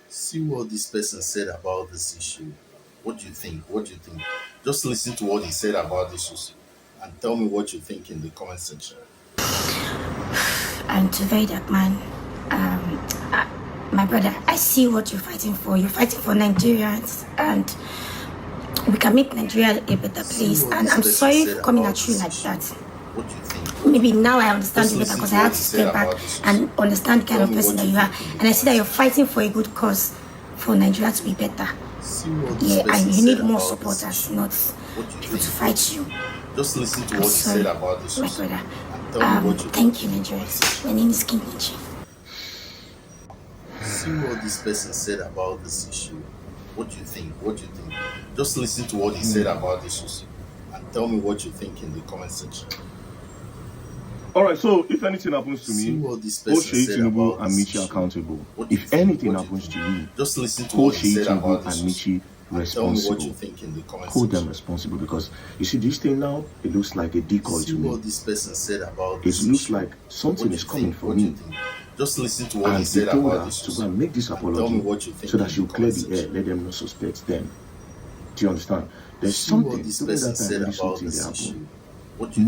See what this person said about this issue. What do you think? What do you think? Just listen to what he said about this issue and tell me what you think in the comment section. And to Verydarkman, my brother, I see what you're fighting for. You're fighting for Nigerians, and we can make Nigeria a better place. And I'm sorry for coming at you like that. What do you think? Maybe now I understand you better because I had to step back and understand the kind of person that you are. And I see that you're fighting for a good cause for Nigeria to be better. Yeah, and you need more supporters, not people to fight you. Just listen to what he said about this. My brother. Thank you, Nigerians. My name is King Mitchy. See what this person said about this issue. What do you think? What do you think? Just listen to what he said about this issue and tell me what you think in the comment section. Alright, so if anything happens to me, hold Sheyi Tinubu and Mitchy accountable. If anything happens to you, just listen to hold what he Sheyi said about Tinubu this and Mitchy responsible. Hold them responsible, because you see this thing now, it looks like a decoy to me. What this person said about it looks like something is coming for me. Just listen to what and he said told about her this to go and make this apology so that she'll clear the air, let them not suspect them. Do you understand? There's something during that time when something they happened.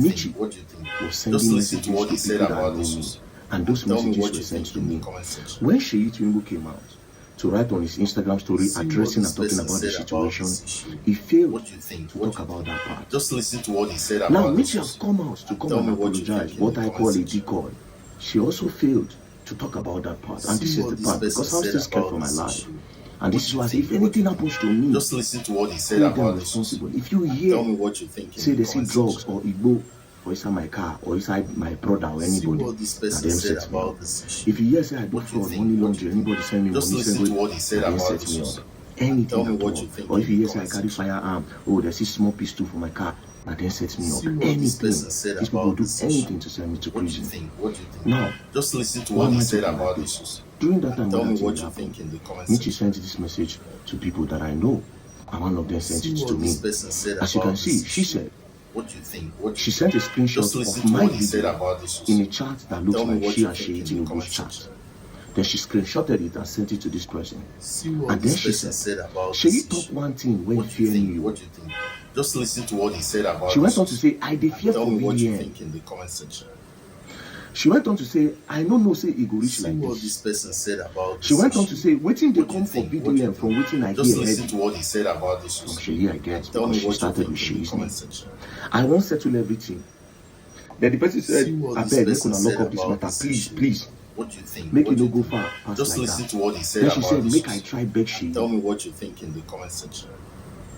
Mitchy was sending messages to people that know me, and those messages were sent to me. When Sheyi Tinubu came out to write on his Instagram story addressing and talking about the situation, he failed to talk about that part. Just listen to what he said about now Mitchy has come out to come and apologize, what I call a decoy. She also failed to talk about that part, and this is the part, because I'm still scared for my life. And this is why, if anything happens to me, just listen to what he said about this. Responsible. If you hear, tell me what you think. Say they see drugs or Igbo or inside my car or inside my brother or anybody, that them set me up. If you hear say I do fraud, money laundry, anybody send me money, send me, that them set me up. Anything at all. Or if you hear say I carry firearm, oh there's this small pistol for my car, that then sets me up. Anything. These people do anything to send me to prison. Now, just listen to what he said about this. During that time, Mitchy sent this message to people that I know, and one of them sent it to me. As you can see, she said, she sent a screenshot of my video in a chat that looks like she and Sheyi Tinubu's chat. Then she screenshotted it and sent it to this person. And then she said, Sheyi talk one thing when fearing you. Just listen to what he said about she went on to say, I dey fear for VDN. She went on to say, I don't know say it go reach like what this person said about she went on to say, waiting they come for VDN from waiting I just hear listen to what he said about this. From Sheyi I get, because she started with Sheyi's name. I won't settle everything. Then the person said, I beg, make una lock up this matter, please, please. What you think? Make it no go far past just like listen that. To what he said then she about said, this. make I try beg Sheyi. Tell me what you think in the comment section.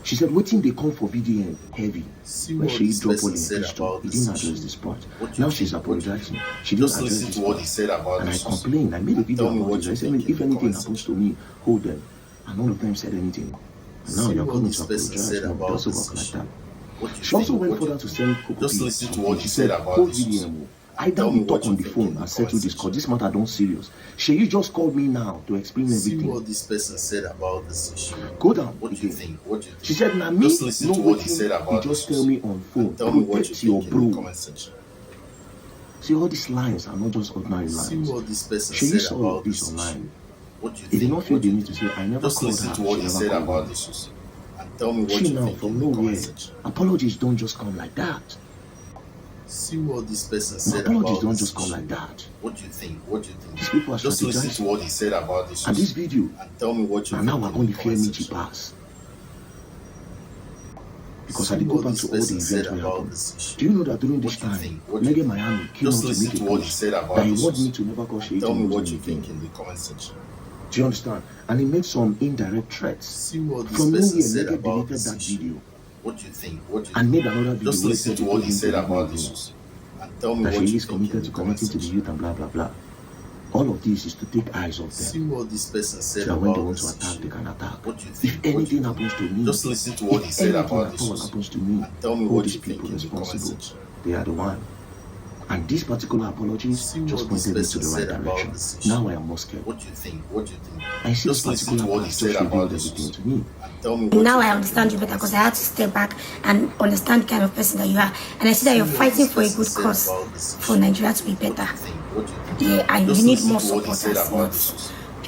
She said, waiting they come for VDN heavy. When Sheyi dropped all in pistol, he didn't address this part. Now she's apologizing. She didn't address this part. And I complained. I made a video about it. I said, if anything happens to me, hold them. And none of them said anything. And now you're coming to apologize. No, it doesn't work like that. She also went further to send Coco. Just listen to what she said, hold VDN. Either we talk on the phone and settle this, because this matter don't serious. Sheyi just called me now to explain everything. See what this person said about this issue. Go down. What do you think? What do you think? She said, "Now me, just listen no to what he said about he just tell me on phone. Tell me what you Protect your think in the bro." comment section. See, all these lines are not just ordinary lines. See what this person Sheyi said saw about this this online. What do you He think? did not feel the need to say, "I never just called listen her." to what She he never said called about me. this issue. And tell me what She you now think from in the nowhere. comment section. Apologies don't just come like that. See what this person said Apologies about don't this just come issue. like that. What do you think? What do you think? These people are just listen to strategizing. what he said about this And issue. this video, And tell me what you and think. now we're in going the to fear comment Mitchy section. pass. Because See I did go what back this to all the person events said we about happened. this issue. Do you know that during this What do you time, think? What do you Mega think? Miami came Just out to listen make a to what he post said about that he this wants issue. me to never call Sheyi Tell me Tinubu what you again. think in the comment section. Do you understand? And he made some indirect threats. See what this From person nowhere, said Mega about deleted this that issue. video What do you think? What do you and think? made another video Just where listen said to they what told he him said to about leave this me. issue. And tell me That what Sheyi you is think in committed the to comment connecting to the section. youth and blah blah blah. All of this is to take eyes off See them. what this person said So that when they about want to this attack, issue. they can attack. What do you If think? What do you anything think? happens to me, Just listen to what he if said anything about at this all issue. happens to me, And tell me hold what these you think people in the comment responsible. section. They are the one. And these particular apologies See just what this pointed me to person the right said about direction. this issue. Now I am more scared. What do you think? What do you think? I see this Just listen to particular what part he just said about revealed this everything issue. to me. And tell me what Now you I think understand in you the better because comment I had to step back and understand the kind of person that you are. And I see that you're what fighting this for a person good said cause about this for issue. Nigeria to be What do better. you think? What do you think? Yeah, and Just you need listen more to what he said supporters, about not this issue.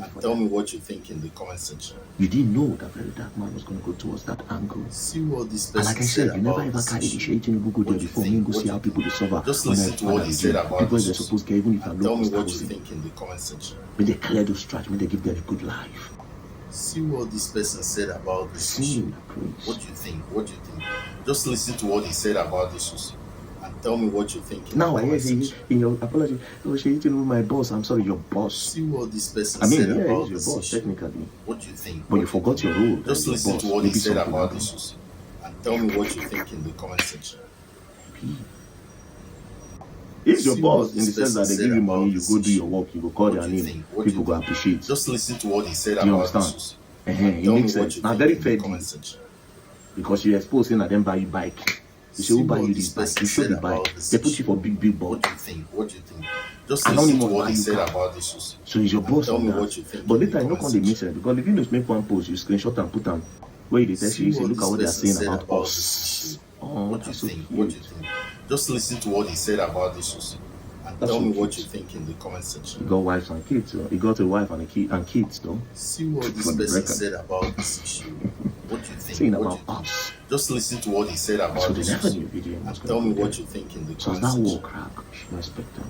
worked for Tell me what you think in the comment section. You didn't know that Verydarkman was going to go towards that angle. See what this And person like I said, you never ever carried the shade in Google there before. Me go see how people discover. Just listen to what he said about people this. they're supposed to, even if I'm Tell not me what you think in the comment section. When they clear those tracks, when they give them a good life. See what this person said about this issue. What do you think? What do you think? Just listen to what he said about this issue and tell me what you think. Now I hear in your apology, oh, she eating with my boss. I'm sorry, your boss. See what this person said about he's this your boss, issue. technically. What do you think? But you forgot your role. Just listen to what he said about this issue and tell me what you think in the comment section. He's your boss in the sense that they give you money, you go do your work, you go call their name, people go appreciate. Just listen to what he said about this. It makes sense. Now, very fair deal. Because you expose him and then buy you bike. You say, who buy you this bike? You show the bike. They put you for big board. What do you think? What do you think? Just listen to what he said about this. So he's your boss. Tell me what you think. But later, you can't make sense because if you just make one post, you screenshot and put them where they tell you, say, look at what they're saying about us. What do you think? What do you think? Just listen to what he said about this issue and tell me what you think in the comment section. He got wives and kids. He got a wife and a kid and kids, though. See what this person said about this issue. What do you think? Saying about us. Just listen to what he said about this issue and tell me what you think in the comment section. So that war crack, she respect him.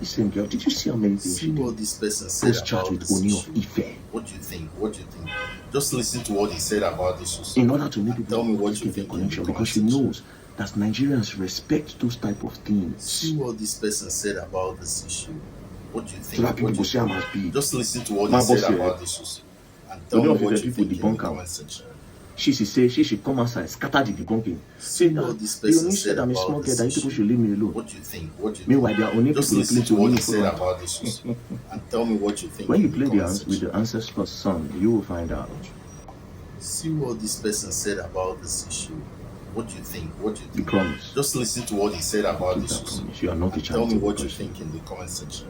The same girl. Did you see how many things she did? What this person said about with this Oni issue. of Ife. What do you think? What do you think? Just listen to what he said about this issue. In order to make people tell me what you think connection, because she knows that Nigerians respect those type of things. See what this person said about this issue. What do you think? So that people say I must be. Just listen to what he said about this issue and tell me what you think in the comment section. She should come outside, scatter the debunking. Say what this person said about small girl that people should leave me alone. What do you think? What do you Meanwhile, they are only just listen to what he said about this issue and tell me what you think. When you play with the ancestor's song, you will find out. See what this person said about this issue. What do you think? What do you think? You promise. Just listen to what he said about this issue. You are not a tell me what you think in the comment section.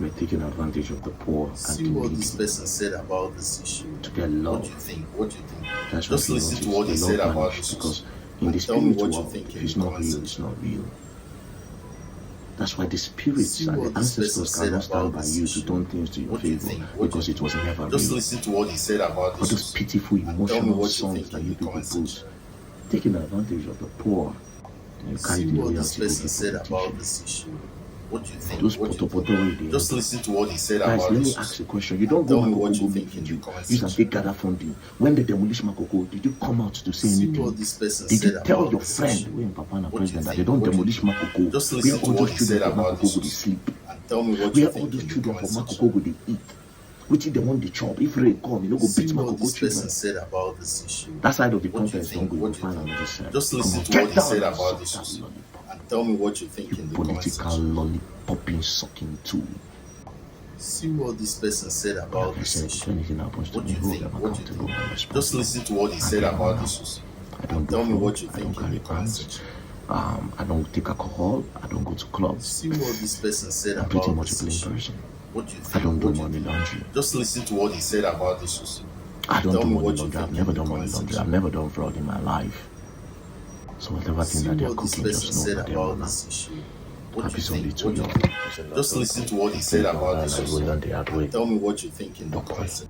You are taking advantage of the poor. See what this person said about this issue. To get love. What do you think? What do you think? That's just listen to what he said about this because in the spirit world, if it's not real, it's not real. That's why the spirits and the ancestors cannot stand by you to turn things to your favor because it was never real. Just listen to what he said about this. But those pitiful emotional songs that you people put, taking advantage of the poor. You carry the what this person said about this issue. What do you think? Those poto just listen to what he said guys, about let this. me ask you a question. You don't go Makoko make video. Use and take gather funding. When they demolish Makoko, did you come out to say anything? What this person did you tell your this friend when Papa and President that they don't demolish Makoko? Just Where listen to all what those he children said from about Makoko go this. to sleep? And tell me what Where you all think those in children the from comment Makoko go to eat? Which they want the chop? If rain come, you know go beat what Makoko this person children. said about this issue. That side of the What do you context think? don't go What to do you find think? on this side. Just listen to what he said about this issue. And tell me what you think in the comment Political section. lollipopping sucking tool. See what this person said about this issue. What do you think? What do you think? Just listen to what he said about this issue. I don't tell me fraud, what you I think don't in the carry comment guns. section. I don't take alcohol. I don't go to clubs. See what this person said I'm pretty about much a this plain issue. person. What do you think? I don't do What do you money think? laundry. Just listen to what he said about this issue. I don't Tell do me money what you laundry. I've think never in the done money comment laundry. section. I've never done fraud in my life. So whatever thing See that they're what this cooking, person just know said that they're about on this issue. What do happy you Sunday think? to What do you. you think? Just listen to what he said about this issue. Tell Tell me what you think in the comment section.